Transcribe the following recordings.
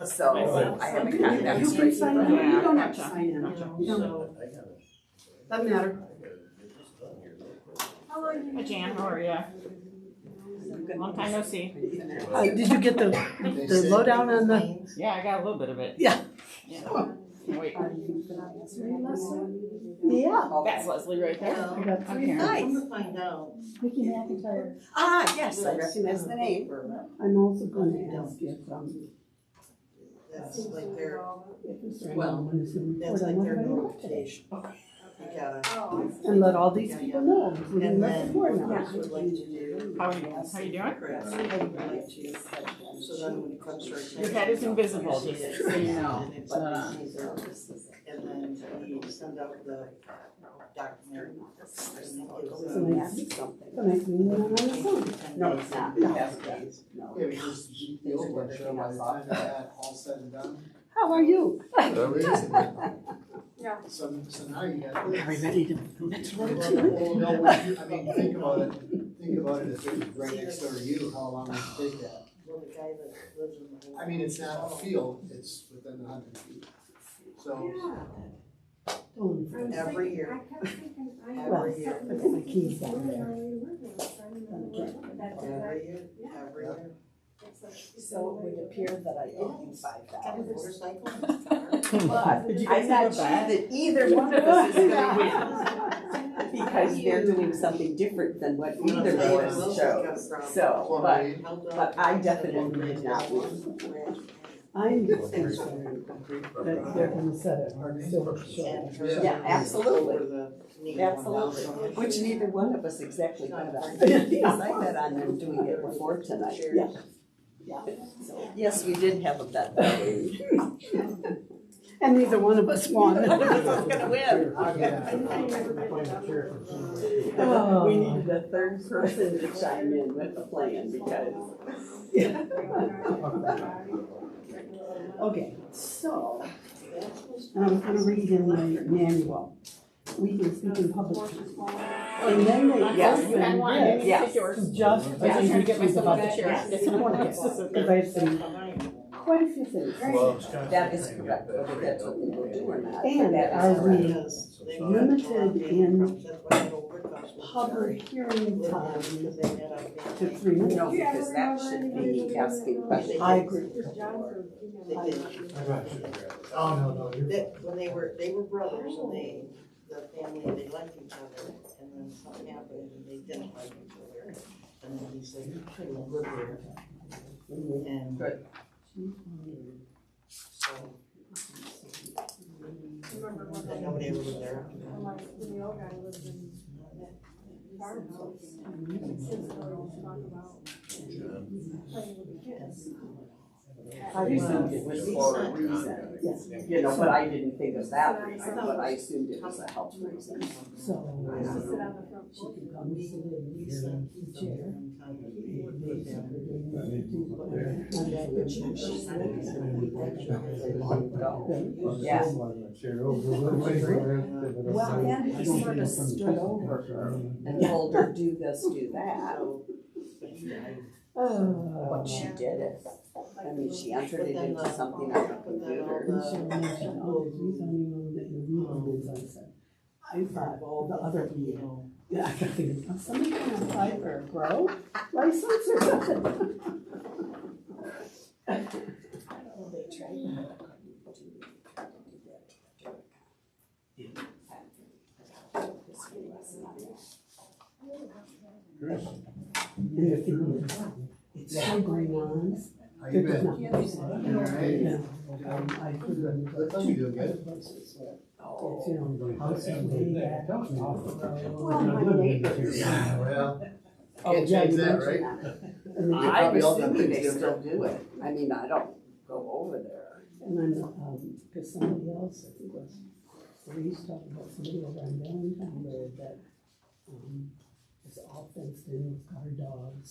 So I haven't gotten that You straight. can sign in, you don't have to Gotcha. sign in. No, doesn't matter. Hi Jan, how are ya? Long time no see. Did you get the lowdown on the? Yeah, I got a little bit of it. Yeah. Wait, Yeah. that's Leslie right there. I got I'm 3 here. nights. Find out. Vicky McIntyre. Ah, yes, I recognize the name. I'm also going to ask if, That's like their, well, that's like their notification. You gotta, and let all these people know, including and the then board what members. Chris would like to do. How are you doing? Chris would like to, so then when it comes to our. Your head is invisible, just so you know. And it's and then we send out the document. So nice meeting you on the phone. No, it's not. No. No. Yeah, because the old one, Cheryl, by the time that all said and done. How are you? Yeah. So now you got. Are we ready to? Well, no, I mean, think about it if it was right next door to you, how long would it take that? Well, the guy that lives in the. I mean, it's not a field, it's within 100 feet. So, Every year. Well, Every year. I got my keys down there. Every year. So it would appear that I owe you Got a $5. motorcycle? But Did you I'm guys not have a sure bet? that either one of us is gonna win. Because they're doing something different than what either of us chose. So, but I definitely did not win. I'm just concerned that they're gonna set it on silver shore. Yeah, absolutely. Absolutely. Which neither one of us exactly bet on. Because I bet on them doing it before tonight. Yeah. Yeah. So, yes, we did have a bet. And neither one of us won. None of us was gonna win. We needed a third person to chime in with the plan because. Okay, so, I'm gonna read in my manual. We can speak in public. And then they Yes, you had one, you need to Yes. take yours. just. I was trying to get myself about out of the chair. Because I have some, quite a few things. That is correct, whether that's what they will do or not. And that are is we correct. limited in public hearing time to 3 minutes? No, because that should be asking questions. I agree. Oh, no, When they were brothers and the family, they liked each other, and then something happened and they didn't like each other. And then he said, you couldn't live there. And. Good. So. And nobody ever lived there. I assumed it was for a reason, Yes. you know, but I didn't think of that reason, but I assumed it was a health reason. So, she can come and sit in the chair. Yeah. Well, then he sort of stood over her and told her, do this, do that. But she did it. I mean, she entered it into something on the computer. I thought all the other people, yeah, I could think, oh, somebody can apply for a grow license or something. And the thing is, it's so going on. How you been? Not Alright. I couldn't. I thought you were doing good. It's, you know, the house is way back off the road. Well, my neighbors. Yeah, well, Oh, can't yeah, change you that, mentioned right? that. And then I Probably all assume done they things still do it. I mean, I don't go over there. And then, because somebody else, I think was, we used to talk about somebody over on Valentine Road that, is all fenced in with guard dogs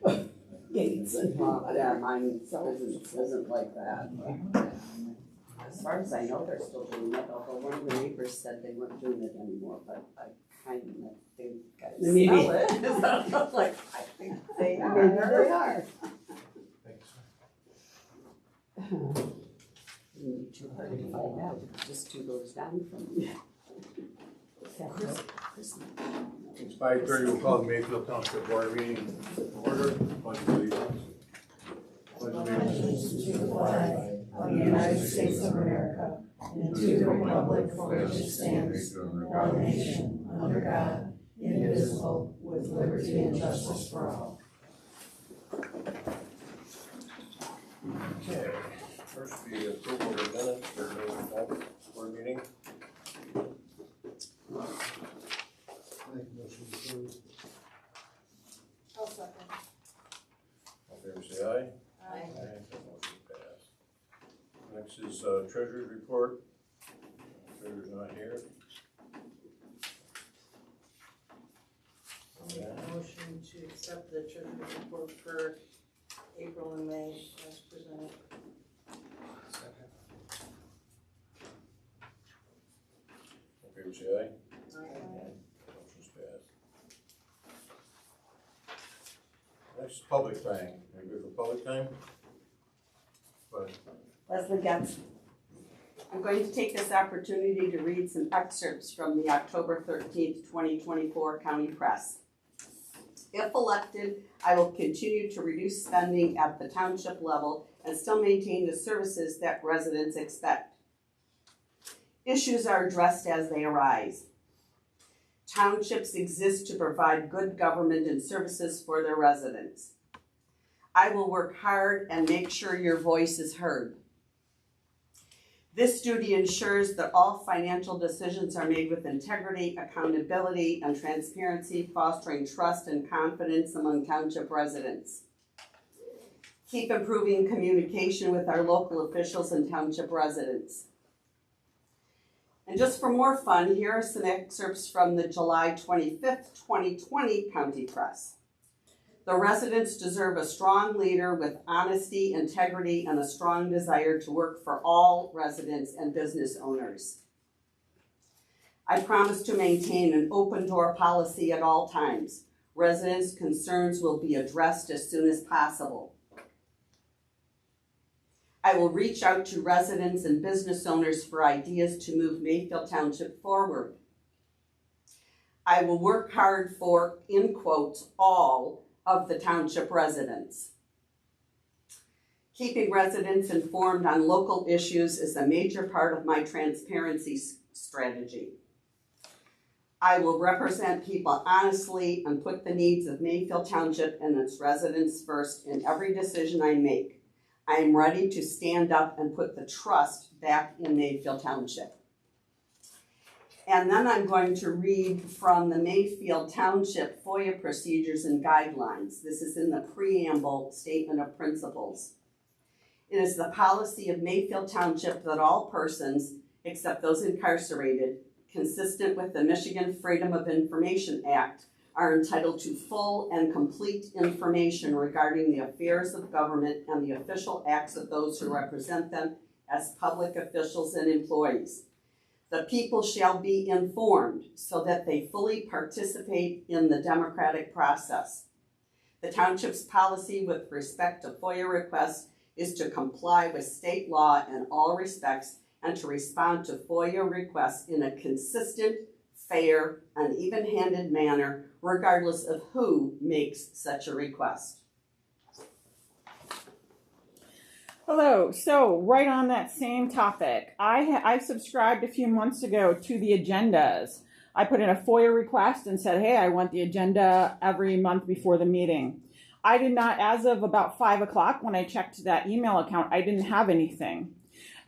and gates and. Yeah, mine isn't like that. As far as I know, they're still doing it, although one of the neighbors said they weren't doing it anymore, but I kind of think I Maybe. smell it. So I was like, I think they are. Maybe they are. Too hard to find out, just 2 doors down from me. Chris. It's 5:30, we'll call the Mayfield Township Board meeting to order. Pledge of allegiance. Pledge of allegiance To the flag of the United States of America and to the republic for which it stands, one nation, under God, indivisible, with liberty and justice for all. Okay, first the approval of the minutes for the Mayfield Board meeting. Make a motion to approve. I'll second. All in favor, say aye. Aye. Motion passed. Next is treasurer's report. Treasurer's not here. I'll make a motion to accept the treasurer's report for April and May as presented. Second. All in favor, say aye. Motion's passed. Next is public time. Any good for public time? But Leslie Getz. I'm going to take this opportunity to read some excerpts from the October 13th, 2024 County Press. If elected, I will continue to reduce spending at the township level and still maintain the services that residents expect. Issues are addressed as they arise. Townships exist to provide good government and services for their residents. I will work hard and make sure your voice is heard. This duty ensures that all financial decisions are made with integrity, accountability, and transparency, fostering trust and confidence among township residents. Keep improving communication with our local officials and township residents. And just for more fun, here are some excerpts from the July 25th, 2020 County Press. The residents deserve a strong leader with honesty, integrity, and a strong desire to work for all residents and business owners. I promise to maintain an open door policy at all times. Residents' concerns will be addressed as soon as possible. I will reach out to residents and business owners for ideas to move Mayfield Township forward. I will work hard for, in quotes, all of the township residents. Keeping residents informed on local issues is a major part of my transparency strategy. I will represent people honestly and put the needs of Mayfield Township and its residents first in every decision I make. I am ready to stand up and put the trust back in Mayfield Township. And then I'm going to read from the Mayfield Township FOIA procedures and guidelines. This is in the preamble statement of principles. It is the policy of Mayfield Township that all persons, except those incarcerated, consistent with the Michigan Freedom of Information Act, are entitled to full and complete information regarding the affairs of government and the official acts of those who represent them as public officials and employees. The people shall be informed so that they fully participate in the democratic process. The township's policy with respect to FOIA requests is to comply with state law in all respects and to respond to FOIA requests in a consistent, fair, and even-handed manner, regardless of who makes such a request. Hello. So right on that same topic, I subscribed a few months ago to the agendas. I put in a FOIA request and said, hey, I want the agenda every month before the meeting. I did not, as of about 5 o'clock when I checked that email account, I didn't have anything.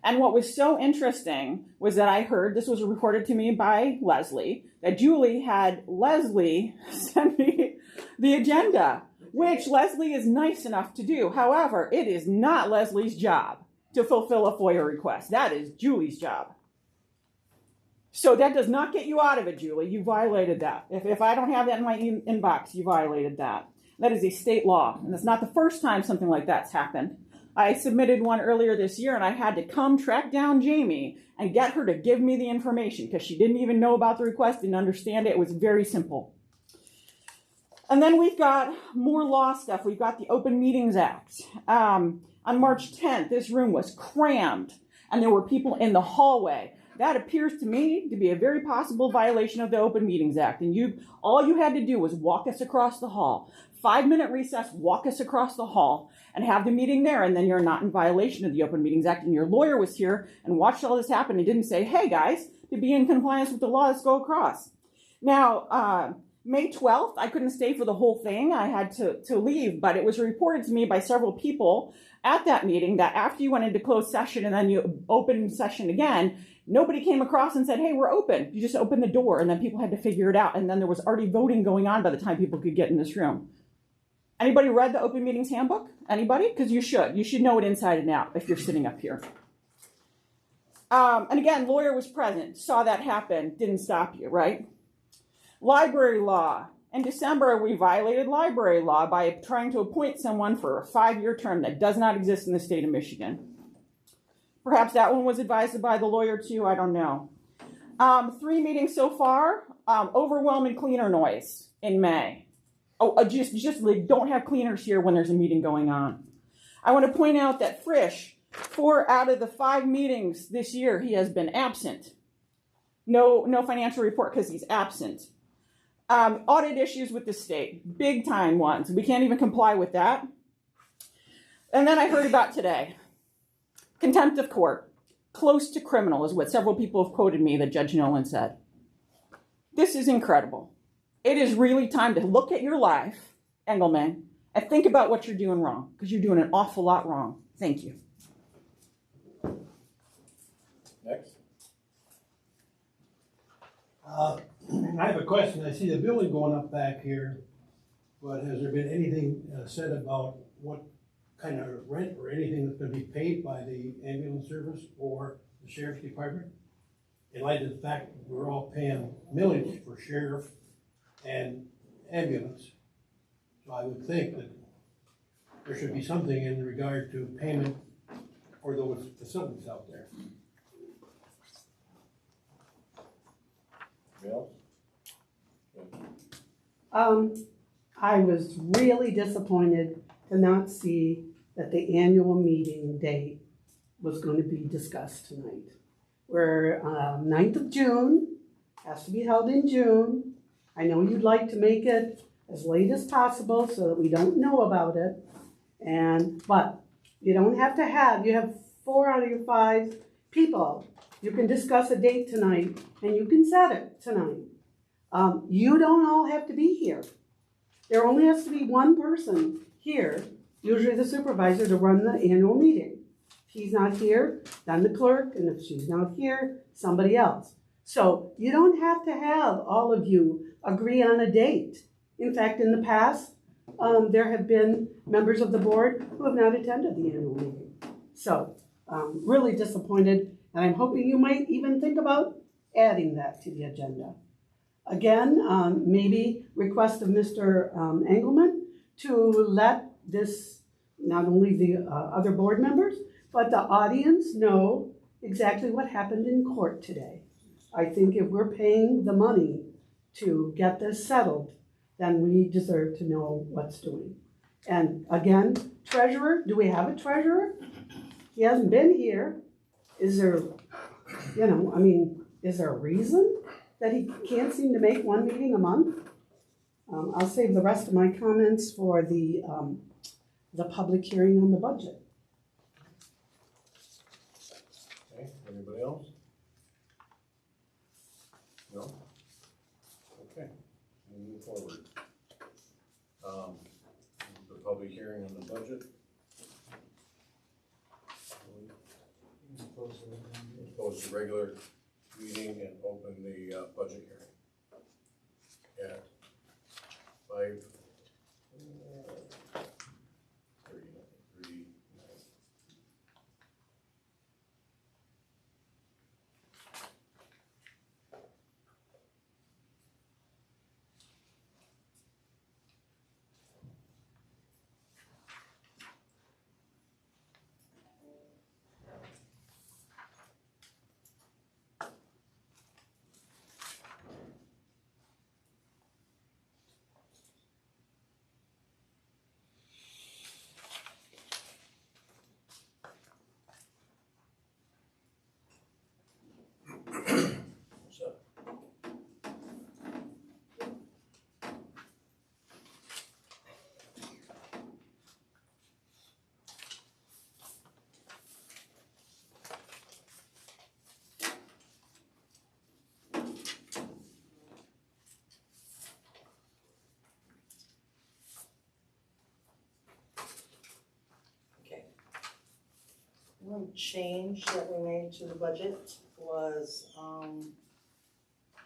And what was so interesting was that I heard, this was reported to me by Leslie, that Julie had Leslie send me the agenda, which Leslie is nice enough to do. However, it is not Leslie's job to fulfill a FOIA request. That is Julie's job. So that does not get you out of it, Julie. You violated that. If I don't have that in my inbox, you violated that. That is a state law, and it's not the first time something like that's happened. I submitted one earlier this year, and I had to come track down Jamie and get her to give me the information because she didn't even know about the request, didn't understand it. It was very simple. And then we've got more law stuff. We've got the Open Meetings Act. On March 10th, this room was crammed and there were people in the hallway. That appears to me to be a very possible violation of the Open Meetings Act. And all you had to do was walk us across the hall. 5-minute recess, walk us across the hall and have the meeting there, and then you're not in violation of the Open Meetings Act. And your lawyer was here and watched all this happen and didn't say, hey guys, to be in compliance with the law, let's go across. Now, May 12th, I couldn't stay for the whole thing. I had to leave, but it was reported to me by several people at that meeting that after you went into closed session and then you opened session again, nobody came across and said, hey, we're open. You just opened the door, and then people had to figure it out. And then there was already voting going on by the time people could get in this room. Anybody read the Open Meetings Handbook? Anybody? Because you should. You should know it inside and out if you're sitting up here. And again, lawyer was present, saw that happen, didn't stop you, right? Library law. In December, we violated library law by trying to appoint someone for a 5-year term that does not exist in the state of Michigan. Perhaps that one was advised by the lawyer too, I don't know. 3 meetings so far, overwhelming cleaner noise in May. Just like, don't have cleaners here when there's a meeting going on. I want to point out that Frisch, 4 out of the 5 meetings this year, he has been absent. No financial report because he's absent. Audit issues with the state, big time ones. We can't even comply with that. And then I heard about today. Contempt of court, close to criminal is what several people have quoted me that Judge Nolan said. This is incredible. It is really time to look at your life, Engelman, and think about what you're doing wrong, because you're doing an awful lot wrong. Thank you. Next. I have a question. I see the building going up back here, but has there been anything said about what kind of rent or anything that's going to be paid by the ambulance service or the sheriff's department? In light of the fact that we're all paying millage for sheriff and ambulance. So I would think that there should be something in regard to payment for those facilities out there. I was really disappointed to not see that the annual meeting date was going to be discussed tonight. We're 9th of June, has to be held in June. I know you'd like to make it as late as possible so that we don't know about it. But you don't have to you have 4 out of your 5 people. You can discuss a date tonight and you can set it tonight. You don't all have to be here. There only has to be one person here, usually the supervisor, to run the annual meeting. If he's not here, then the clerk, and if she's not here, somebody else. So you don't have to have all of you agree on a date. In fact, in the past, there have been members of the board who have not attended the annual meeting. So really disappointed, and I'm hoping you might even think about adding that to the agenda. Again, maybe request of Mr. Engelman to let this, not only the other board members, but the audience know exactly what happened in court today. I think if we're paying the money to get this settled, then we deserve to know what's doing. And again, treasurer, do we have a treasurer? He hasn't been here. Is there, is there a reason that he can't seem to make one meeting a month? I'll save the rest of my comments for the public hearing on the budget. Okay, anybody else? No? Okay, we'll move forward. The public hearing on the budget. Close the regular meeting and open the budget hearing at 5:39. one change that we made to the budget was,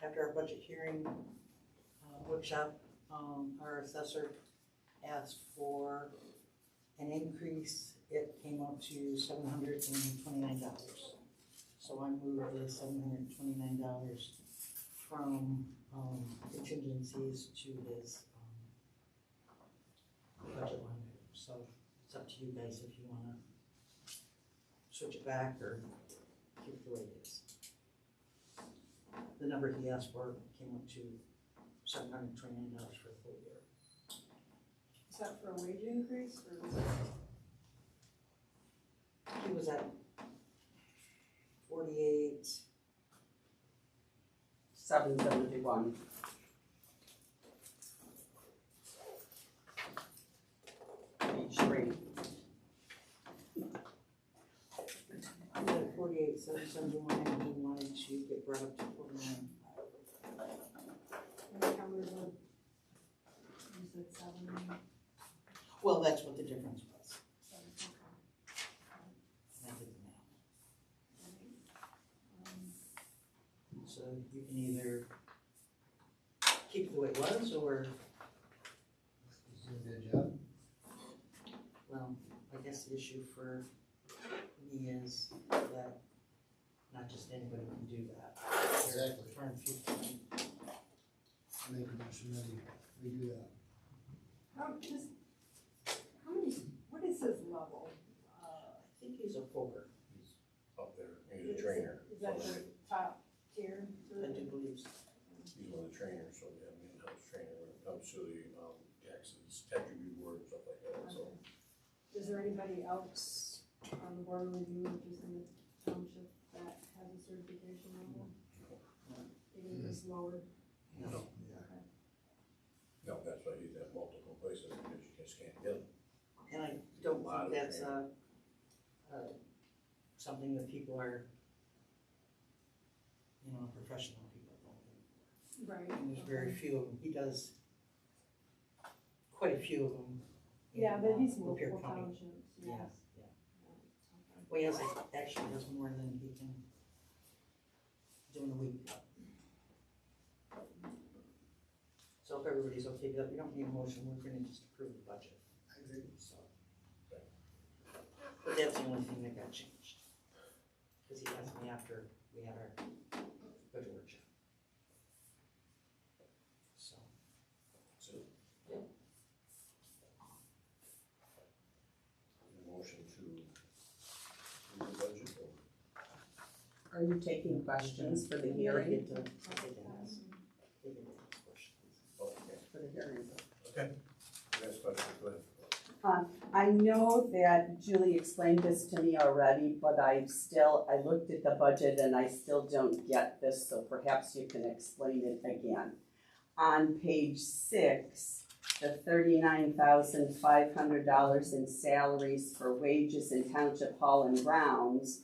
after our budget hearing workshop, our assessor asked for an increase. It came up to $729. So I moved the $729 from contingencies to his budget line. So it's up to you guys if you wanna switch it back or keep it the way it is. The number he asked for came up to $729 for the full year. Is that for a wage increase or is it? He was at 48, 771. Page 3. he was at 48, 771, and he wanted to get brought up to 49. And how was it? You said 7. Well, that's what the difference was. Okay. And I did the math. So you can either keep it the way it was, or, He's doing a good job. well, I guess the issue for me is that not just anybody can do that. Exactly. Turn 15. I make a motion that we do that. How many, what is his level? I think he's a 4. Up there, he's a trainer. Is that the top tier? I do believe so. He's one of the trainers, so we have an in-house trainer when it comes to the taxes, tax review board and stuff like that, so. Is there anybody else on the board of review, which is in the township, that has a certification level? Even if it's lower? No, Yeah. no, that's why he's at multiple places, because you just can't get him. And I don't Lot think of that's something that people are, professional people don't. Right. And there's very few of them. He does quite a few of them. in, Yeah, but he's Lapeer multiple County. townships, Yeah, yes. yeah. Okay. Well, he has, actually has more than he can do in a week. So if everybody's okay with that, we don't need a motion, we're gonna just approve the budget. I agree. So. But that's the only thing that got changed. Cause he asked me after we had our budget workshop. So. So. Motion to approve the budget, or Are you taking questions for the hearing? They get to ask questions. okay, For the hearing. okay. Next question, go ahead. I know that Julie explained this to me already, but I looked at the budget and I still don't get this, so perhaps you can explain it again. On page 6, the $39,500 in salaries for wages in Township Hall and Grounds,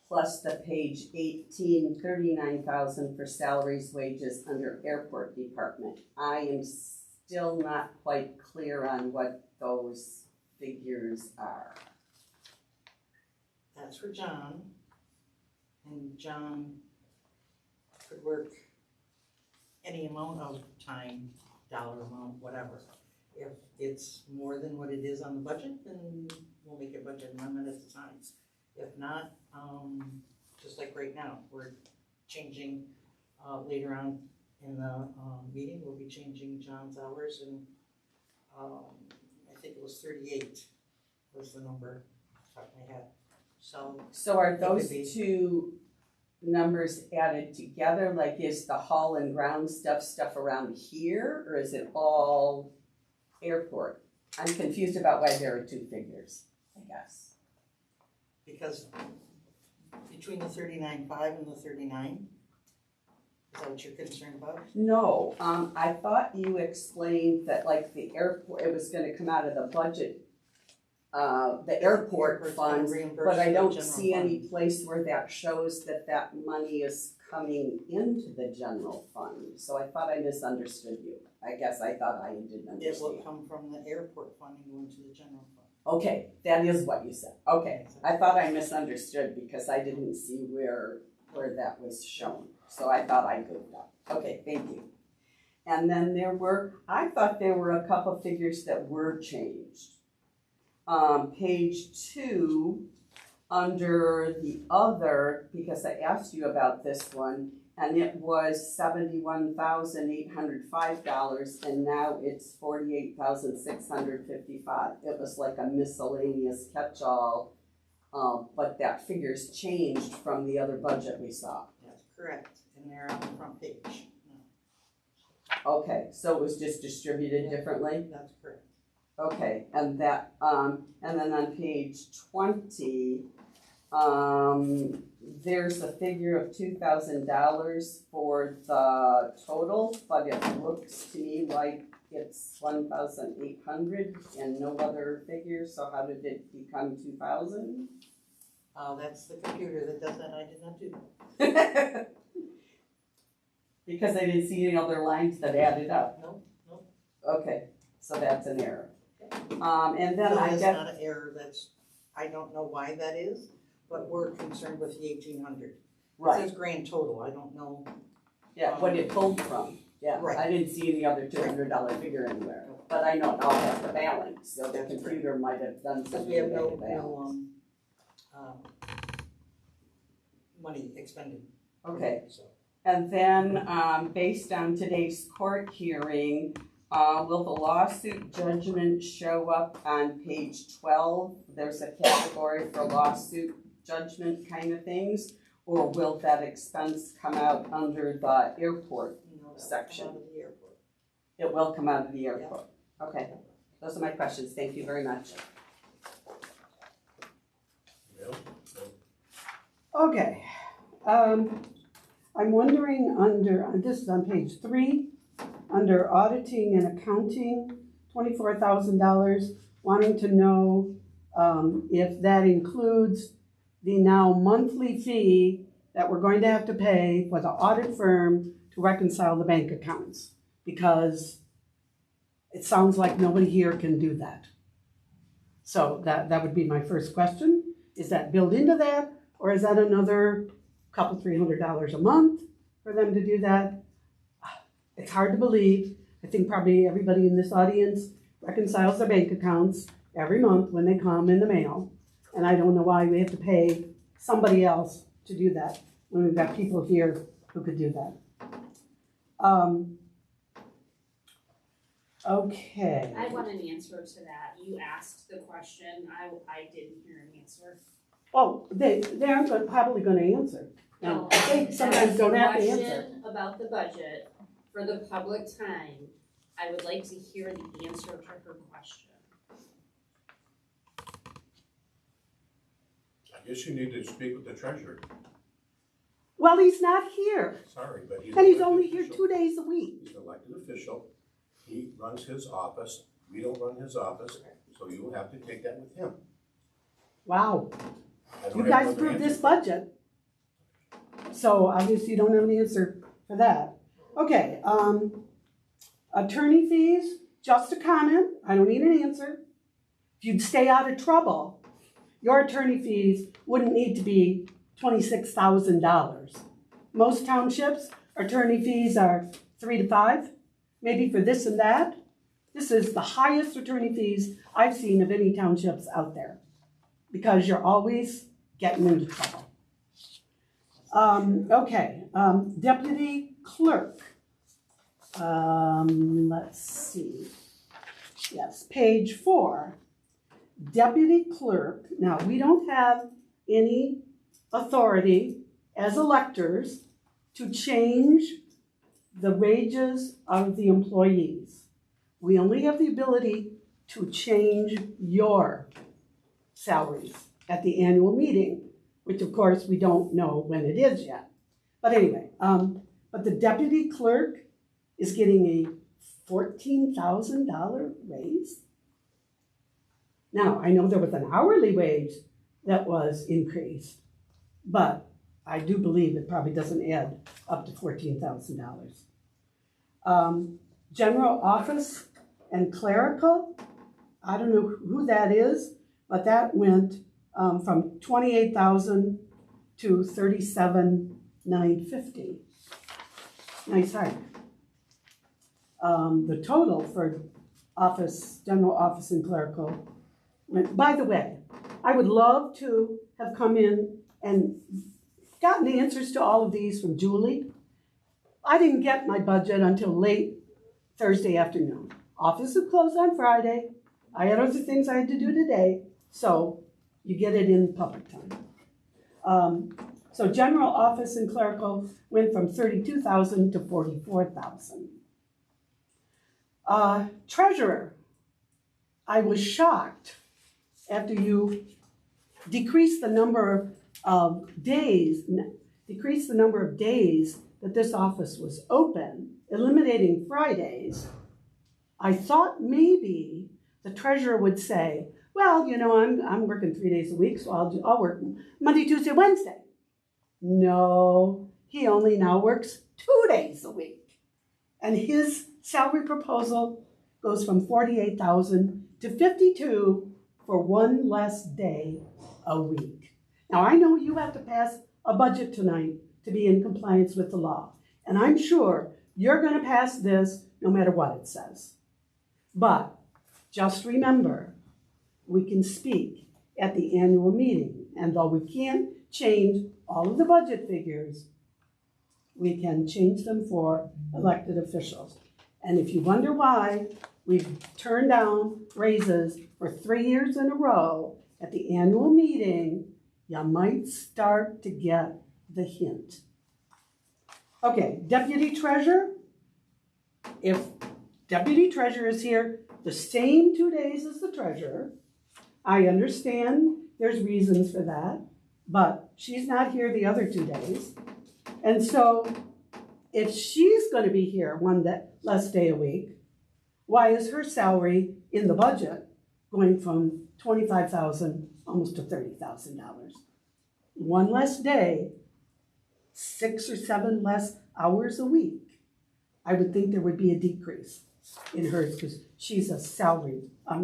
plus the page 18, $39,000 for salaries, wages under Airport Department. I am still not quite clear on what those figures are. That's for John. And John could work any amount of time, dollar amount, whatever. If it's more than what it is on the budget, then we'll make a budget amendment at the time. If not, just like right now, we're changing, later on in the meeting, we'll be changing John's hours, and I think it was 38 was the number off the top of my head. So are It those could be. two numbers added together? Like, is the hall and ground stuff around here, or is it all airport? I'm confused about why there are two figures, I guess. because between the 39.5 and the 39, is that what you're concerned about? No, I thought you explained that like the airport, it was gonna come out of the budget, the airport Airport's gonna funds, reimburse but I the don't general see fund. any place where that shows that that money is coming into the general fund. So I thought I misunderstood you. I guess I thought I didn't It will understand. come from the airport fund and go into the general fund. Okay, that is what you said. Okay, I thought I misunderstood because I didn't see where that was shown. So I thought I goofed up. Okay, thank you. And then I thought there were a couple figures that were changed. Page 2, under the other, because I asked you about this one, and it was $71,805, and now it's $48,655. It was like a miscellaneous catch-all, but that figure's changed from the other budget we saw. That's correct, and they're on the front page. Okay, so it was just distributed differently? That's correct. Okay, and that, and then on page 20, there's a figure of $2,000 for the total, but it looks to me like it's 1,800 and no other figure, so how did it become 2,000? That's the computer that does that, I did not do that. Because I didn't see any other lines that added up. No. Okay, so that's an error. And then No, I that's get, not an error, I don't know why that is, but we're concerned with the 1,800. It right, says grand total, I don't know. yeah, what it pulled from. Yeah, Right. I didn't see any other $200 figure anywhere, but I know it all has the balance, so the computer might have done Because something we have to no, make it balance. money expended. Okay, So, and then, based on today's court hearing, will the lawsuit judgment show up on page 12? There's a category for lawsuit judgment kind of things, or will that expense come out under the airport? that Section. will come out of the airport. It will come out of the airport. Okay, those are my questions. Thank you very much. Okay, I'm wondering this is on page 3, under auditing and accounting, $24,000, wanting to know if that includes the now monthly fee that we're going to have to pay for the audit firm to reconcile the bank accounts, because it sounds like nobody here can do that. So that would be my first question. Is that built into that, or is that another couple $300 a month for them to do that? It's hard to believe. I think probably everybody in this audience reconciles their bank accounts every month when they come in the mail, and I don't know why we have to pay somebody else to do that when we've got people here who could do that. Okay. I want an answer to that. You asked the question, I didn't hear an answer. Oh, they aren't probably going to answer. No, They sometimes don't have to answer. Question about the budget for the public time. I would like to hear the answer to her question. I guess you need to speak with the treasurer. Well, he's not here, Sorry, but he's. and he's an only elected here official. 2 days a week. He's an elected official. He runs his office. We don't run his office, so you will have to take that with him. Wow. I don't You have guys another approved answer this for you. budget, so obviously you don't have an answer for that. Okay, attorney fees, just a comment, I don't need an answer. If you'd stay out of trouble, your attorney fees wouldn't need to be $26,000. Most townships, attorney fees are 3 to 5, maybe for this and that. This is the highest attorney fees I've seen of any townships out there, because you're always getting into trouble. Deputy clerk. Let's see. Yes, page 4. Deputy clerk. Now, we don't have any authority as electors to change the wages of the employees. We only have the ability to change your salaries at the annual meeting, which of course we don't know when it is yet. But anyway, but the deputy clerk is getting a $14,000 raise. Now, I know there was an hourly wage that was increased, but I do believe it probably doesn't add up to $14,000. General office and clerical, I don't know who that is, but that went from 28,000 to 37,950. Nice hike. The total for office, general office and clerical went, by the way, I would love to have come in and gotten the answers to all of these from Julie. I didn't get my budget until late Thursday afternoon. Office was closed on Friday. I had other things I had to do today, so you get it in public time. So general office and clerical went from 32,000 to 44,000. Treasurer, I was shocked after you decreased the number of days that this office was open, eliminating Fridays. I thought maybe the treasurer would say, well, you know, I'm working 3 days a week, so I'll work Monday, Tuesday, Wednesday. No, he only now works 2 days a week. And his salary proposal goes from 48,000 to 52 for one less day a week. Now, I know you have to pass a budget tonight to be in compliance with the law. And I'm sure you're going to pass this no matter what it says. But just remember, we can speak at the annual meeting. And though we can't change all of the budget figures, we can change them for elected officials. And if you wonder why we've turned down raises for 3 years in a row at the annual meeting, you might start to get the hint. Okay, deputy treasurer. If deputy treasurer is here the same 2 days as the treasurer, I understand there's reasons for that, but she's not here the other 2 days. And so if she's going to be here one less day a week, why is her salary in the budget going from $25,000 almost to $30,000? One less day, 6 or 7 less hours a week. I would think there would be a decrease in hers because she's a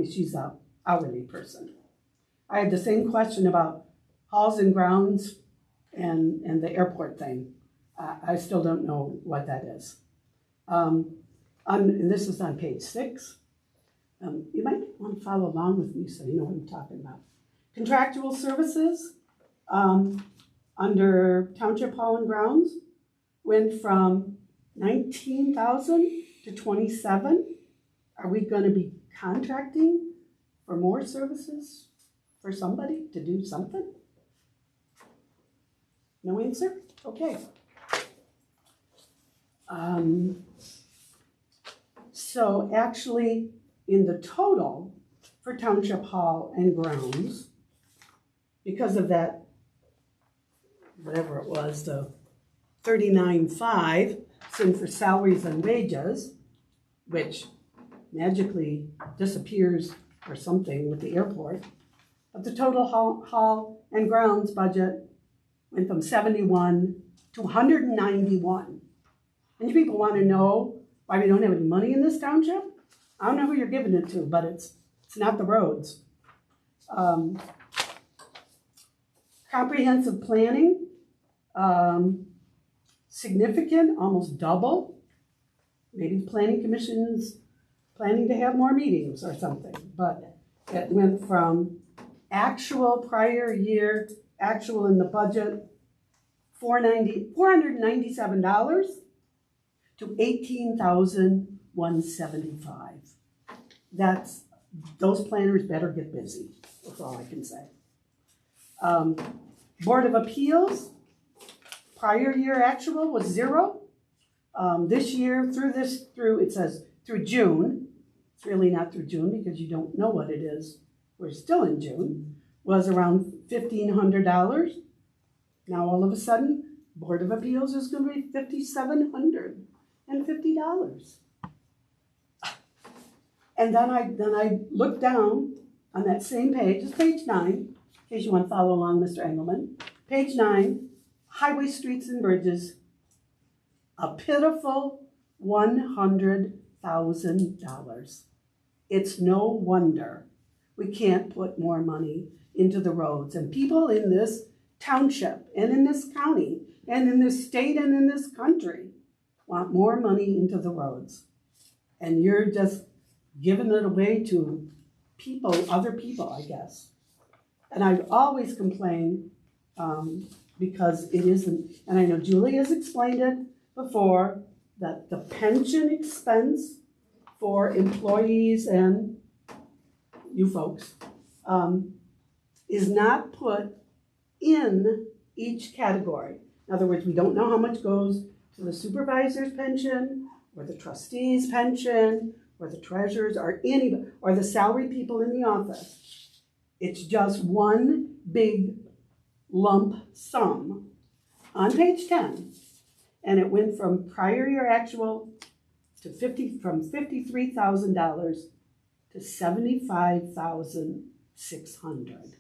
she's a hourly person. I had the same question about halls and grounds and the airport thing. I still don't know what that is. And this is on page 6. You might want to follow along with me so you know what I'm talking about. Contractual services under Township Hall and Grounds went from 19,000 to 27. Are we going to be contracting for more services for somebody to do something? No answer? Okay. So actually, in the total for Township Hall and Grounds, because of that, whatever it was, the 39.5, sent for salaries and wages, which magically disappears or something with the airport, but the total hall and grounds budget went from 71 to 191. And you people want to know why we don't have any money in this township? I don't know who you're giving it to, but it's not the roads. Comprehensive planning, significant, almost double. Maybe the planning commission's planning to have more meetings or something, but it went from actual prior year, actual in the budget, $497 to $18,175. Those planners better get busy. That's all I can say. Board of Appeals, prior year actual was 0. This year it says through June. It's really not through June because you don't know what it is. We're still in June. Was around $1,500. Now all of a sudden, Board of Appeals is going to be $5,750. And then I looked down on that same page, it's page 9, in case you want to follow along, Mr. Engelman. Page 9, highway, streets, and bridges, a pitiful $100,000. It's no wonder we can't put more money into the roads. And people in this township and in this county and in this state and in this country want more money into the roads. And you're just giving it away to people, other people, I guess. And I've always complained because it isn't, and I know Julie has explained it before, that the pension expense for employees and you folks is not put in each category. In other words, we don't know how much goes to the supervisor's pension, or the trustee's pension, or the treasurer's, or any, or the salary people in the office. It's just one big lump sum on page 10. And it went from prior year actual to from $53,000 to $75,600.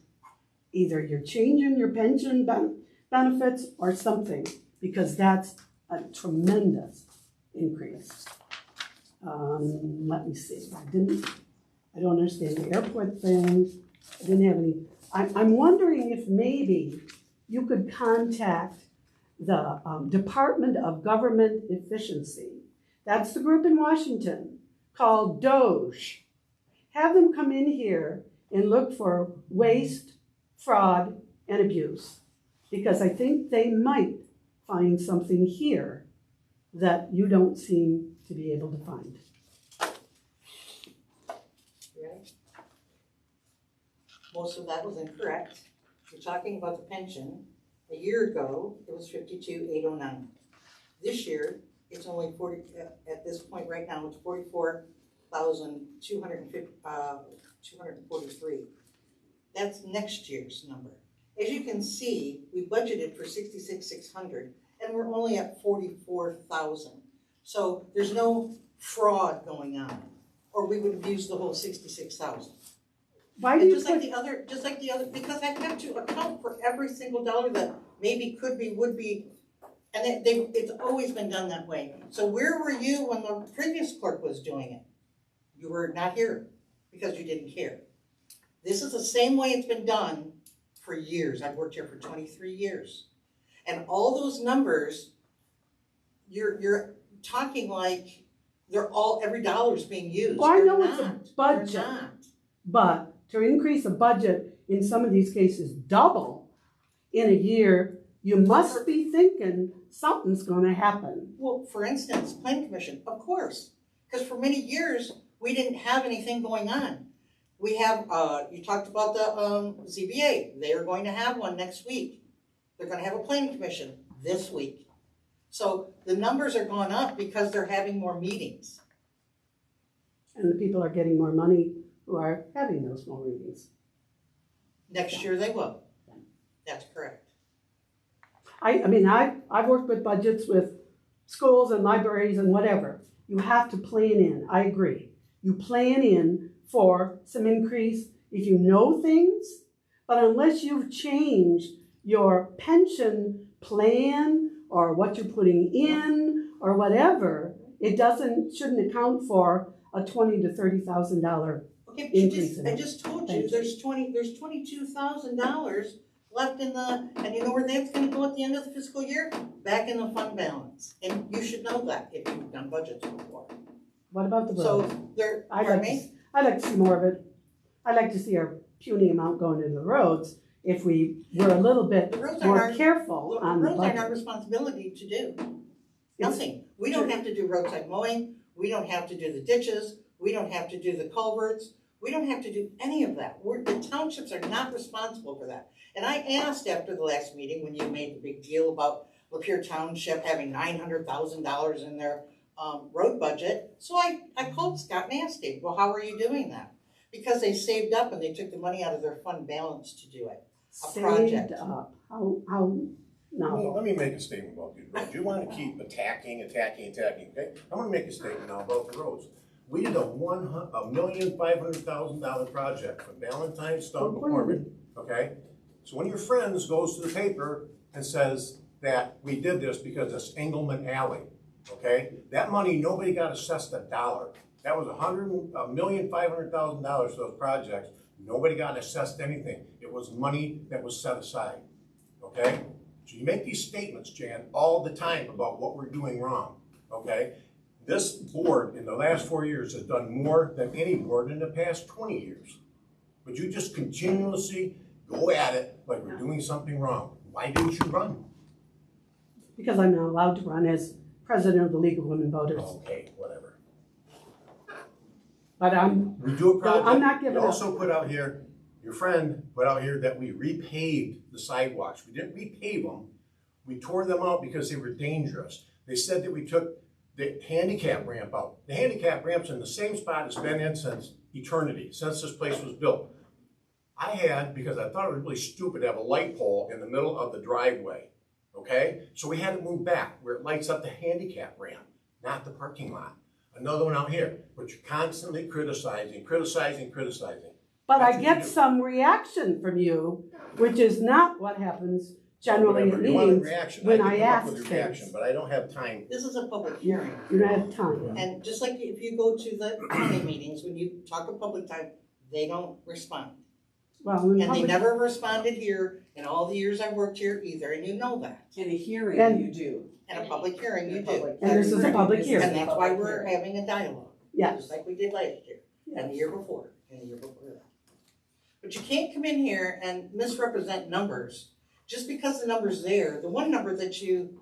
Either you're changing your pension benefits or something, because that's a tremendous increase. Let me see. I don't understand the airport thing. I didn't have any. I'm wondering if maybe you could contact the Department of Government Efficiency. That's the group in Washington called DOGE. Have them come in here and look for waste, fraud, and abuse, because I think they might find something here that you don't seem to be able to find. Right? Most of that was incorrect. You're talking about the pension. A year ago, it was $52,809. This year, it's only 40. At this point right now, it's $44,243. That's next year's number. As you can see, we budgeted for $66,600, and we're only at $44,000. So there's no fraud going on, or we would have used the whole $66,000. Why do you just like the other, because I have to account for every single dollar that maybe could be, would be, and it's always been done that way. So where were you when the previous clerk was doing it? You were not here because you didn't care. This is the same way it's been done for years. I've worked here for 23 years. And all those numbers, you're talking like every dollar is being used. Well, I know They're it's a not. budget, They're not. but to increase a budget in some of these cases double in a year, you must be thinking something's going to happen. Well, for instance, Planning Commission, of course, because for many years we didn't have anything going on. We have, you talked about the ZBA. They are going to have one next week. They're going to have a Planning Commission this week. So the numbers are going up because they're having more meetings. And the people are getting more money who are having those more meetings. Next year they will. That's correct. I've worked with budgets with schools and libraries and whatever. You have to plan in. I agree. You plan in for some increase if you know things, but unless you've changed your pension plan or what you're putting in or whatever, it shouldn't account for a $20,000 to $30,000 Okay, increase. I just told you there's $22,000 left in and you know where that's going to go at the end of the fiscal year? Back in the fund balance, and you should know that if you've done budgets before. What about the roads? So I'd like to see more of it. I'd like to see our puny amount going into the roads if we were a little bit more careful on the budget. Roads are our responsibility to do. Nothing. We don't have to do roadside mowing. We don't have to do the ditches. We don't have to do the culverts. We don't have to do any of that. The townships are not responsible for that. And I asked after the last meeting when you made the big deal about Lapeer Township having $900,000 in their road budget. So I called Scott and asked him, well, how are you doing that? Because they saved up and they took the money out of their fund balance to do it. Project. Saved up. How no. Well, let me make a statement about these roads. You want to keep attacking, okay? I'm going to make a statement now about the roads. We did a $1,500,000 project from Valentine Stone McCormick, okay? So one of your friends goes to the paper and says that we did this because it's Engelman Alley, okay? That money, nobody got assessed $1. That was $1,500,000 for those projects. Nobody got assessed anything. It was money that was set aside, okay? So you make these statements, Jan, all the time about what we're doing wrong, okay? This board in the last 4 years has done more than any board in the past 20 years. But you just continuously go at it like we're doing something wrong. Why didn't you run? Because I'm not allowed to run as president of the League of Women Voters. Okay, whatever. But We do a project. I'm not giving You up. also put out here, your friend put out here that we repaved the sidewalks. We didn't repave them. We tore them out because they were dangerous. They said that we took the handicap ramp out. The handicap ramp's in the same spot it's been in since eternity, since this place was built. I had, because I thought it was really stupid to have a light pole in the middle of the driveway, okay? So we had to move back where it lights up the handicap ramp, not the parking lot. Another one out here, but you're constantly criticizing. But That's I what get you do. some reaction from you, which is not what happens generally at Whatever. You want a meetings reaction, when I I can come up ask with a reaction, things. but I don't have time. This is a public hearing. You don't have time. And just like if you go to the county meetings, when you talk of public time, they don't respond. Well, in And they public, never responded here in all the years I've worked here either, and you know that. In a hearing, And- you do. In a public hearing, you do. and this is a public And hearing. that's why we're having a dialogue. Yes. Just like we did last year, and the year before, and the year before that. But you can't come in here and misrepresent numbers. Just because the number's there, the one number that you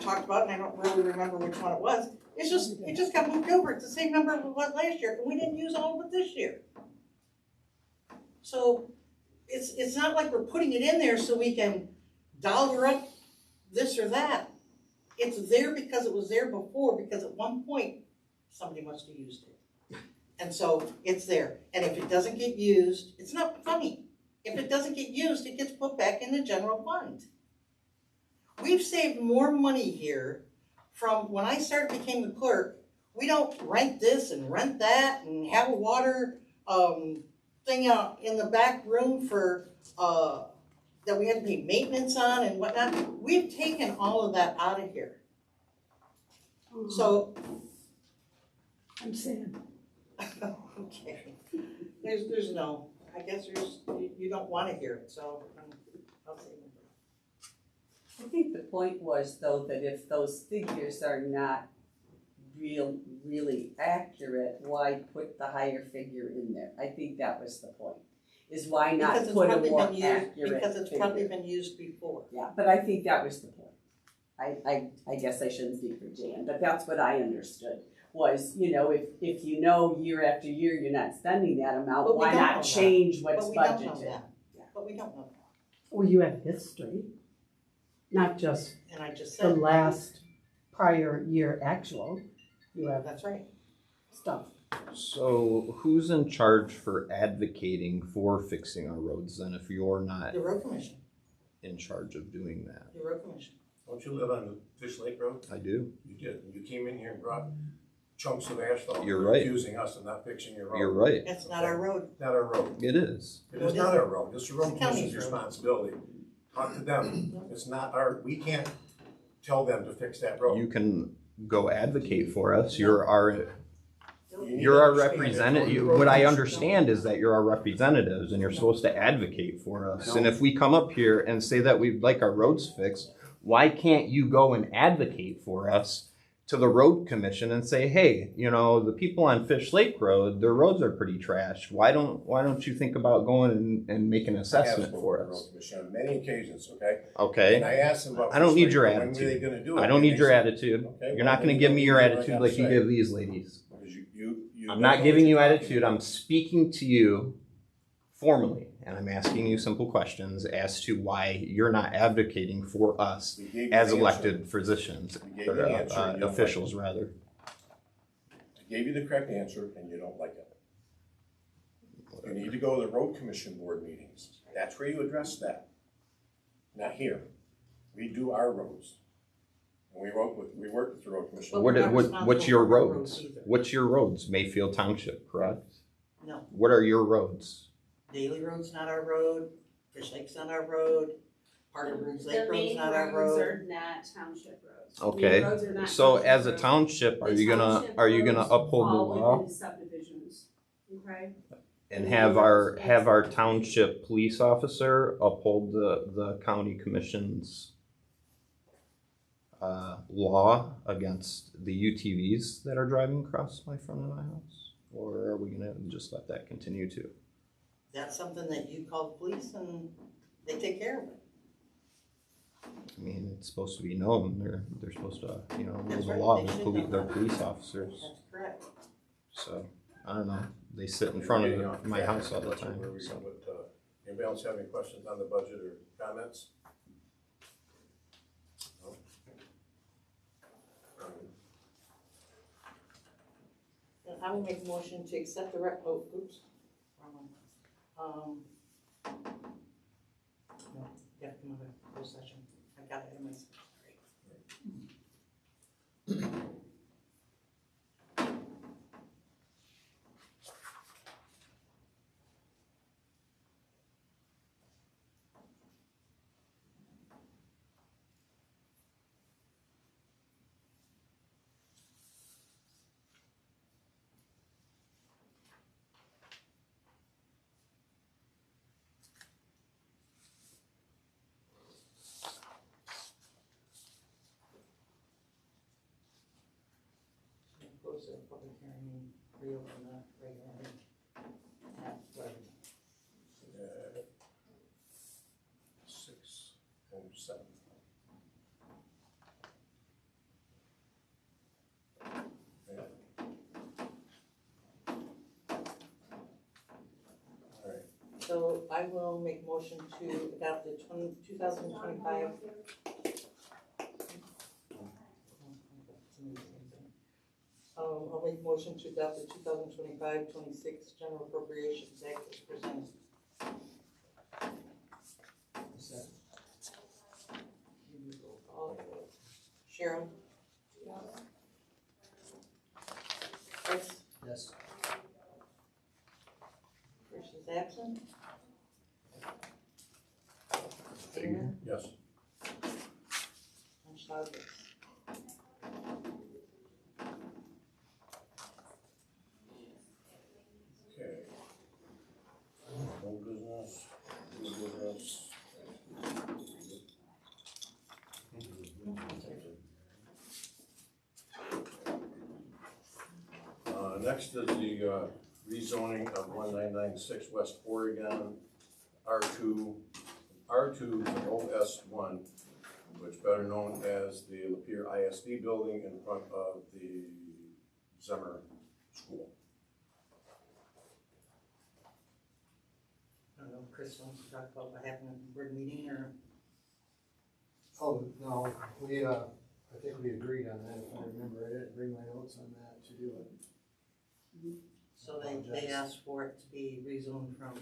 talked about, and I don't really remember which one it was, it just got moved over. It's the same number it was last year, and we didn't use all of it this year. So it's not like we're putting it in there so we can dollar up this or that. It's there because it was there before, because at one point, somebody must have used it. And so it's there. And if it doesn't get used, it's not funny. If it doesn't get used, it gets put back in the general fund. We've saved more money here from when I became the clerk. We don't rent this and rent that and have a water thing out in the back room for that we had to pay maintenance on and whatnot. We've taken all of that out of here. So I'm sad. okay, there's no. I guess you don't want to hear it, so I'll say no. I think the point was, though, that if those figures are not really accurate, why put the higher figure in there? I think that was the point, is why not Because it's put a probably more been used, accurate because it's probably figure? been used before. Yeah, but I think that was the point. I guess I shouldn't speak for Jan, but that's what I understood, was, if you know year after year you're not spending that amount, But we why don't know not that. change what's But we don't know budgeted? that. But we don't know that. Well, you have history, not just And I just the said, last prior year actual. You have that's right. stuff. So who's in charge for advocating for fixing our roads then if you're not The road commission, in charge of doing that? the road commission. Don't you live on the Fish Lake Road? I do. You did. You came in here and brought chunks of asphalt. You're right. Accusing us of not fixing your road. You're right. That's not our road. Not our road. It is. It is not our road. It's the road It's the county's commission's road. responsibility. Talk to them. It's not we can't tell them to fix that road. You can go advocate for us. You're our You need you're to our understand that representative. road What I commission- understand is that you're our representatives and you're supposed to advocate for us. And if we come up here and say that we'd like our roads fixed, why can't you go and advocate for us to the road commission and say, hey, the people on Fish Lake Road, their roads are pretty trash. Why don't you think about going and make an I have assessment spoken for to the road us? commission on many occasions, okay? And Okay. I asked them about. I don't Fish need Lake, your when were attitude. they gonna do it? I don't And need they your said, attitude. okay, You're well, not going then to give you me don't your need what I attitude gotta like you say. give these ladies. Because you I'm don't not know giving what you you're talking attitude. about. I'm speaking to you formally, and I'm asking you simple questions as to why you're not advocating for us We gave you as the elected answer. physicians, We gave you or the answer, and you don't officials like rather. I gave you the correct answer and you don't like it. You need to go to the road commission board meetings. That's where you address that. Not here. We do our roads. And we work with the road commission. But we're not What's responsible your for our roads? roads either. What's your roads? Mayfield Township, correct? No, What are your roads? Daly Road's not our road, Fish Lake's not our road, part of Roots Lake The Road's main not our roads road. are not township roads. The main Okay. roads are not So township as a roads. township, The are you gonna township uphold the fall law? within subdivisions, okay? and have our township police officer uphold the county commission's law against the UTVs that are driving across my front of my house? Or are we gonna just let that continue too? That's something that you call the police and they take care of it. I mean, it's supposed to be known, they're supposed to, you know, know That's the right, law, they they're should know they're that. police officers, That's correct. so, I don't know, they sit in front of my house all the time, Where we so. go with, anybody else have any questions on the budget or comments? No? And I will make a motion to accept the wrong one. No, yeah, come over, closed session. I got it in my, sorry. Close the public hearing and reopen the regular meeting. Whatever. 6:07. So I will make a motion to adopt the 2025. I'll make a motion to adopt the 2025-26 General Appropriations Act as presented. Cheryl? Chris? Yes. Frisch is absent. Dana? Yes. And Schlaud, yes. Okay. Old business, new business. Next is the rezoning of 1996 West Oregon, R2 to OS1, which better known as the Lapeer ISD building in front of the Zemmer School. I don't know if Chris wants to talk about what happened at the board meeting or? Oh, no, I think we agreed on that, if I remember, I didn't bring my notes on that to do it. So they asked for it to be rezoned from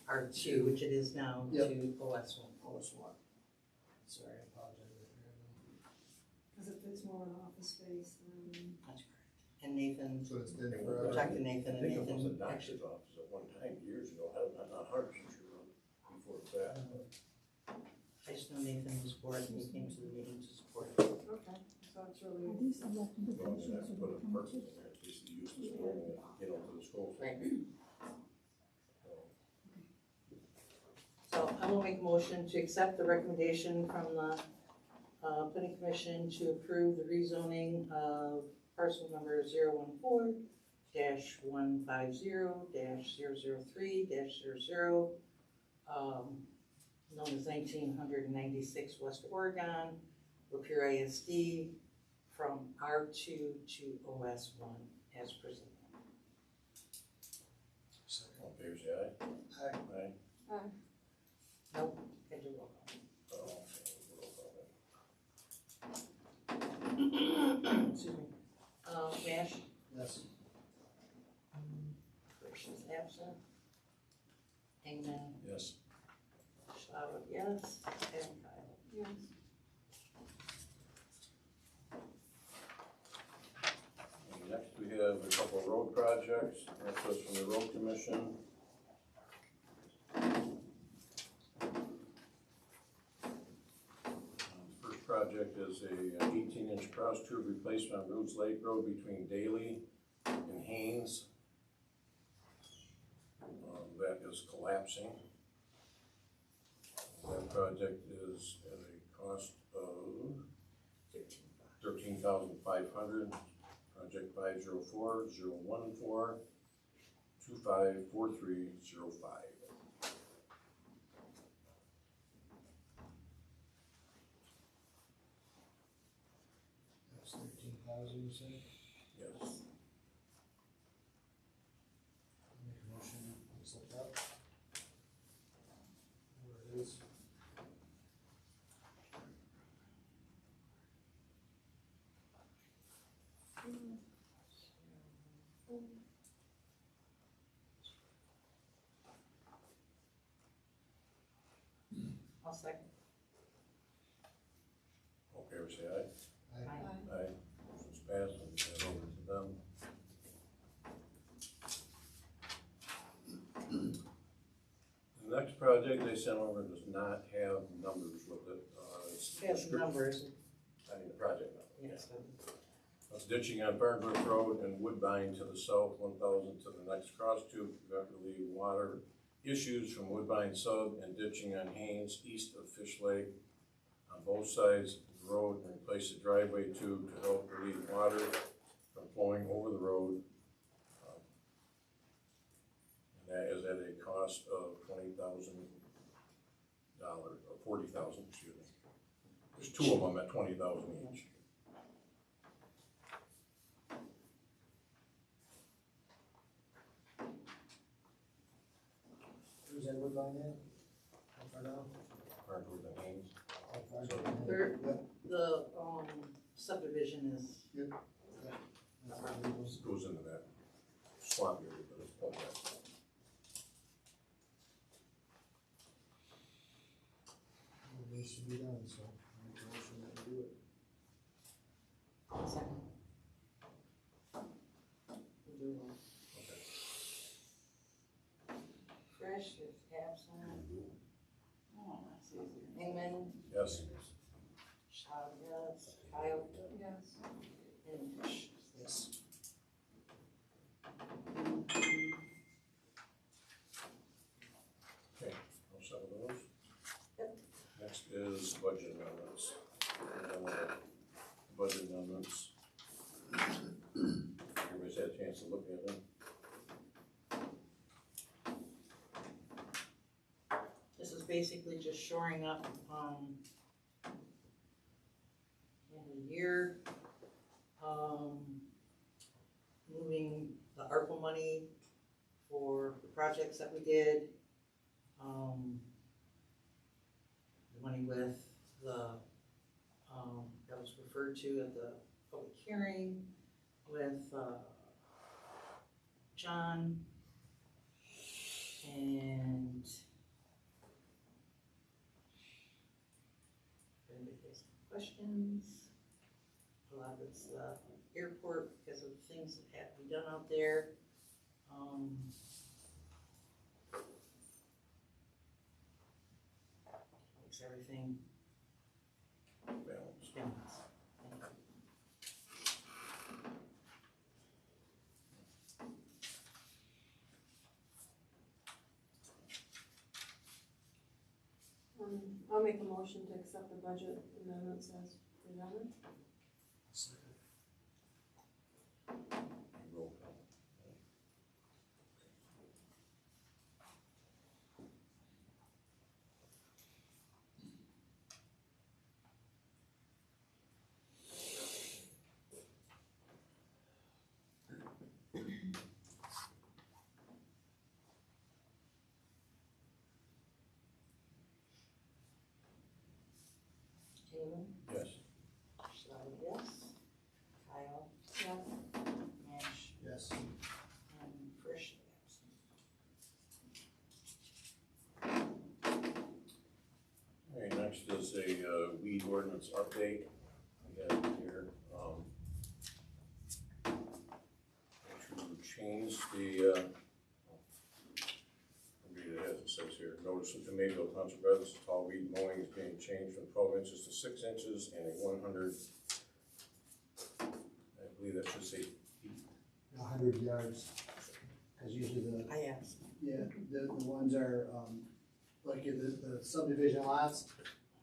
R2, which it is now, Yep. to OS1. OS1. Sorry, I apologize. Cause it fits more in office space than. That's correct. And Nathan, So it's been Yeah, forever. talked to Nathan I and think it was Nathan the actually. doctor's office at one time, years ago, not 100% sure before that. I just know Nathan was for it and he came to the meeting to support it. Okay, so it's really. Well, then I have to put a person in there, in case he used this building, to the school. Right. So I will make a motion to accept the recommendation from the planning commission to approve the rezoning of parcel number 014-150-003-00, known as 1996 West Oregon, Lapeer ISD, from R2 to OS1 as presented. All in favor, say aye. Aye. Aye. Nope, I do roll call. Excuse me. Maasch? Yes. Frisch is absent. Engelman? Yes. Schlaud, yes. And Kile? Yes. And next, we have a couple of road projects. That was from the road commission. First project is a 18-inch cross tube replacement on Roots Lake Road between Daly and Haynes. that is collapsing. That project is at a cost of $13,500. Project 504-014-254305. That's 13,000, you said? Yes. Make a motion, accept that. Where it is. I'll second. All in favor, say aye. Aye. Aye. Motion's passed, and hand over to them. The next project they sent over does not have numbers with it. It's It has numbers, I mean, the project number. yes. That's ditching on Farnsworth Road and Woodbine to the south, 1,000 to the next cross tube, to relieve water issues from Woodbine Sub, and ditching on Haynes east of Fish Lake on both sides of the road, and replace the driveway tube to help relieve water from flowing over the road. And that is at a cost of $20,000, or $40,000, excuse me. There's two of them at $20,000 each. Who's that Woodbine at? How far down? Farnsworth and Haynes. How far So- down? Third. Yep. The, subdivision is, That's where it goes. Goes into that swamp area, but it's pulled back. Well, they should be done, so make a motion that we do it. second. We'll do one. Okay. Frisch is absent. Engelman, Yes. Schlaud, yes. Kile, Yes. and Frisch. Yes. Okay, I'll settle those. Yep. Next is budget amendments. Budget amendments. Everybody's had a chance to look at them. This is basically just shoring up, in a year, moving the ARPA money for the projects that we did. The money with the, that was referred to at the public hearing with, John. And if anybody has any questions, a lot of it's the airport because of things that have to be done out there. Makes everything Balance. balance. I'll make a motion to accept the budget amendments as presented. Roll call. Engelman, Yes. Schlaud, yes. Kile, Yes. Maasch, Yes. and Frisch absent. All right, next is a weed ordinance update. We have here, to change the, read it as it says here, notice that the Mayfield Township residents, tall weed mowing is being changed from 12 inches to 6 inches and a 100, I believe that should say feet. 100 yards. Cause usually I asked. the ones are, like the subdivision lots,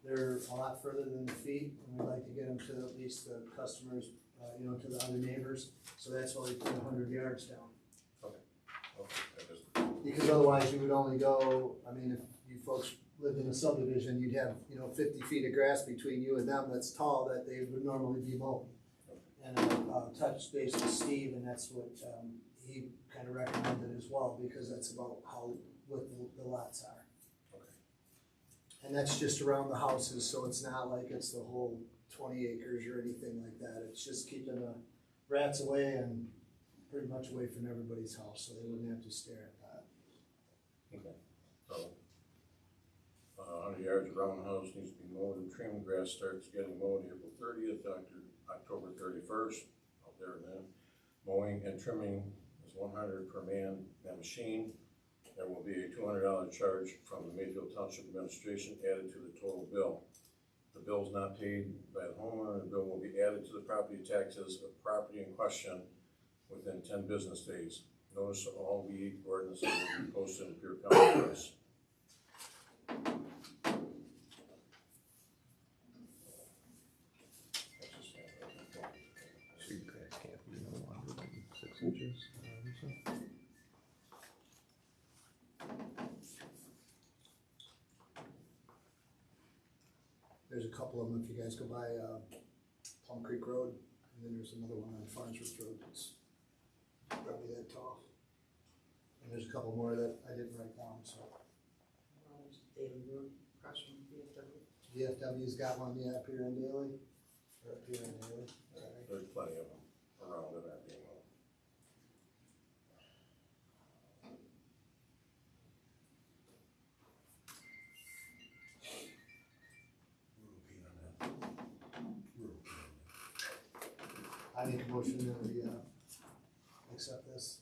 they're a lot further than the feet, and we'd like to get them to at least the customers, to the other neighbors, so that's why we put 100 yards down. Because otherwise you would only go, I mean, if you folks lived in a subdivision, you'd have, 50 feet of grass between you and them that's tall that they would normally be mowing. And I touched base with Steve, and that's what, he kind of recommended as well, because that's about how, what the lots are. And that's just around the houses, so it's not like it's the whole 20 acres or anything like that. It's just keeping the rats away and pretty much away from everybody's house, so they wouldn't have to stare at that. Okay, so, 100 yards around the house needs to be mowed and trimmed. Grass starts getting mowed April 30th, October 31st, out there and then. Mowing and trimming is 100 per man and machine. There will be a $200 charge from the Mayfield Township administration added to the total bill. If the bill is not paid by the homeowner, the bill will be added to the property taxes of property in question within 10 business days. Notice of all weed ordinances will be posted in Lapeer County Press. Street grass can't be no longer than 6 inches. There's a couple of them if you guys go by Plum Creek Road, and then there's another one on Farnsworth Road that's probably that tall. And there's a couple more that I didn't write down, so. Daily Road, across from VFW. VFW's got one, up here in Daly, or up here in Daly. There's plenty of them around that aren't being mowed. I make a motion that we accept this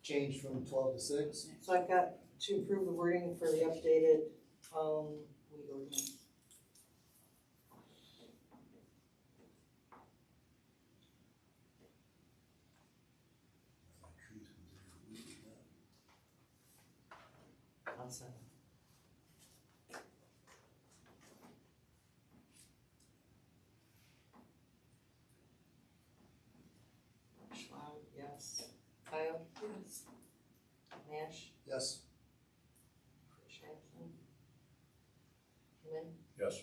change from 12 to 6. So I've got to approve the wording for the updated, weed ordinance. Awesome. Schlaud, yes. Kile? Yes. Maasch? Yes. Frisch, absent. Engelman? Yes.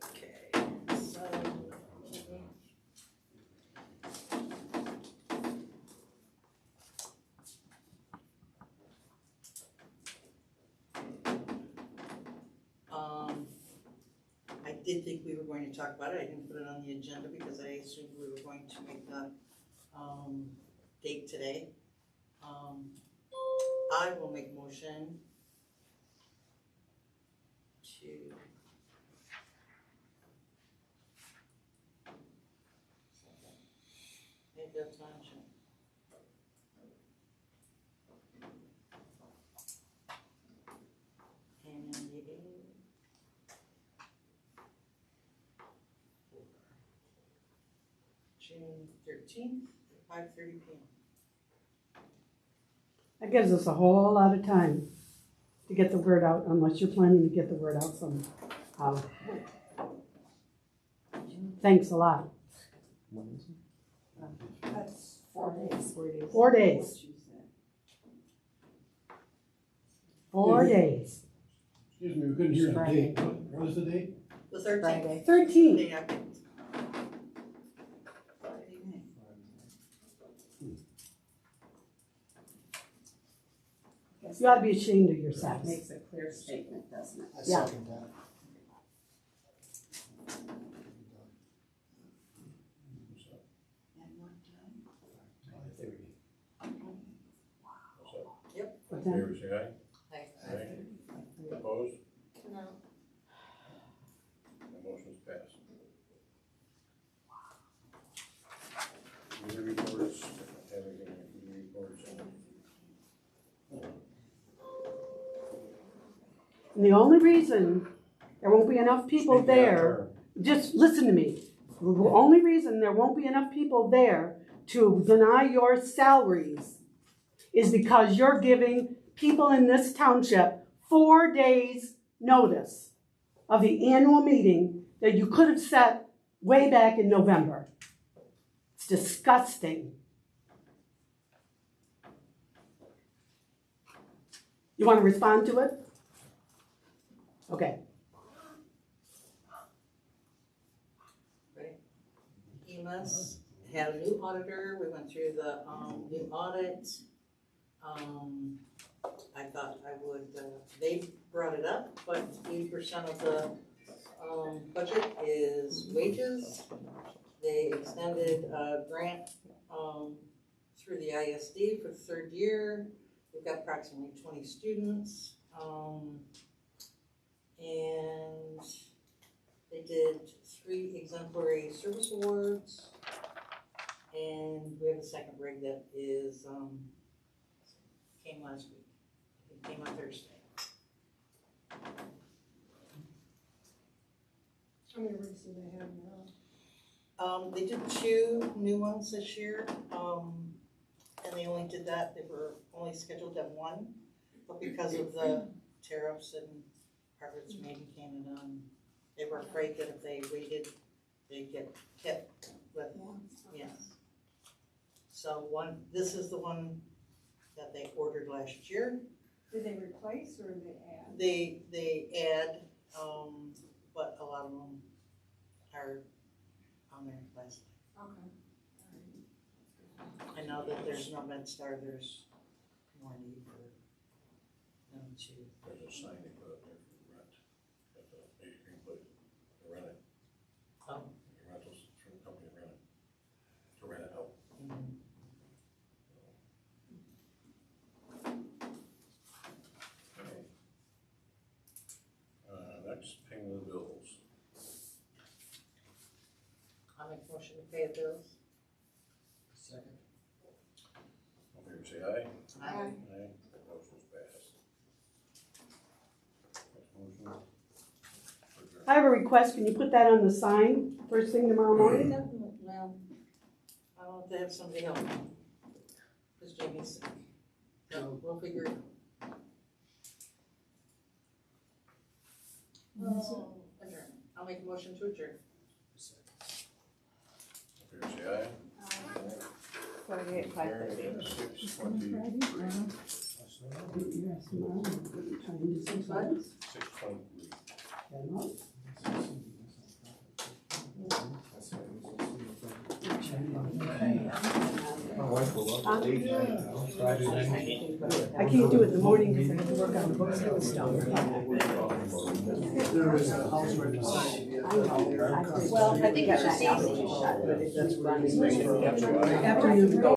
Okay, so. I did think we were going to talk about it. I didn't put it on the agenda because I assumed we were going to make the, date today. I will make a motion to Mayfield Township. And the June 13th at 5:30 p.m. That gives us a whole lot of time to get the word out, unless you're planning to get the word out somehow. Thanks a lot. That's 4 days. 4 days. 4 days. Excuse me, we couldn't hear the date. What was the date? The 13th. 13. Day after. Friday night. You ought to be ashamed of yourself. Makes a clear statement, doesn't it? I Yeah. second that. At what time? What time? Favor say aye. Aye. Aye. Opposed? No. The motion's passed. Committee reports, everything in committee reports. And the only reason there won't be enough people there, just listen to me. The only reason there won't be enough people there to deny your salaries is because you're giving people in this township 4 days notice of the annual meeting that you could have set way back in November. It's disgusting. You want to respond to it? Okay. EMS had a new auditor, we went through the, new audit. I thought I would, they brought it up, but 80% of the, budget is wages. They extended a grant, through the ISD for the 3rd year. We've got approximately 20 students, and they did 3 exemplary service awards, and we have a second rig that is, came last week. It came on Thursday. How many rigs do they have now? They did 2 new ones this year, and they only did that, they were only scheduled at 1, but because of the tariffs and harvests made in Canada, they were afraid that if they waited, they'd get hit with, yes. So this is the one that they ordered last year. Did they replace or did they add? They add, but a lot of them are on their list. Okay. I know that there's no MedStar, there's more need for them to. There's a sign they put up there for rent, at the ice cream place, to rent it. Oh. Rentals from the company to rent it, to rent it out. Next, payment of the bills. I'll make a motion to pay the bills. Second. All in favor, say aye. Aye. Aye, motion's passed. Next motion. I have a request, can you put that on the sign first thing tomorrow morning? Well, I'll have to have somebody help me, because Jamie's sick. So we'll figure it out. Adjourn. I'll make a motion to adjourn. All in favor, say aye. 48, 5:30. 6:23. What? 6:23. I can't do it in the morning because I have to work on the books and stuff. There is a house right beside you. Well, I think it's just easy. Afternoon.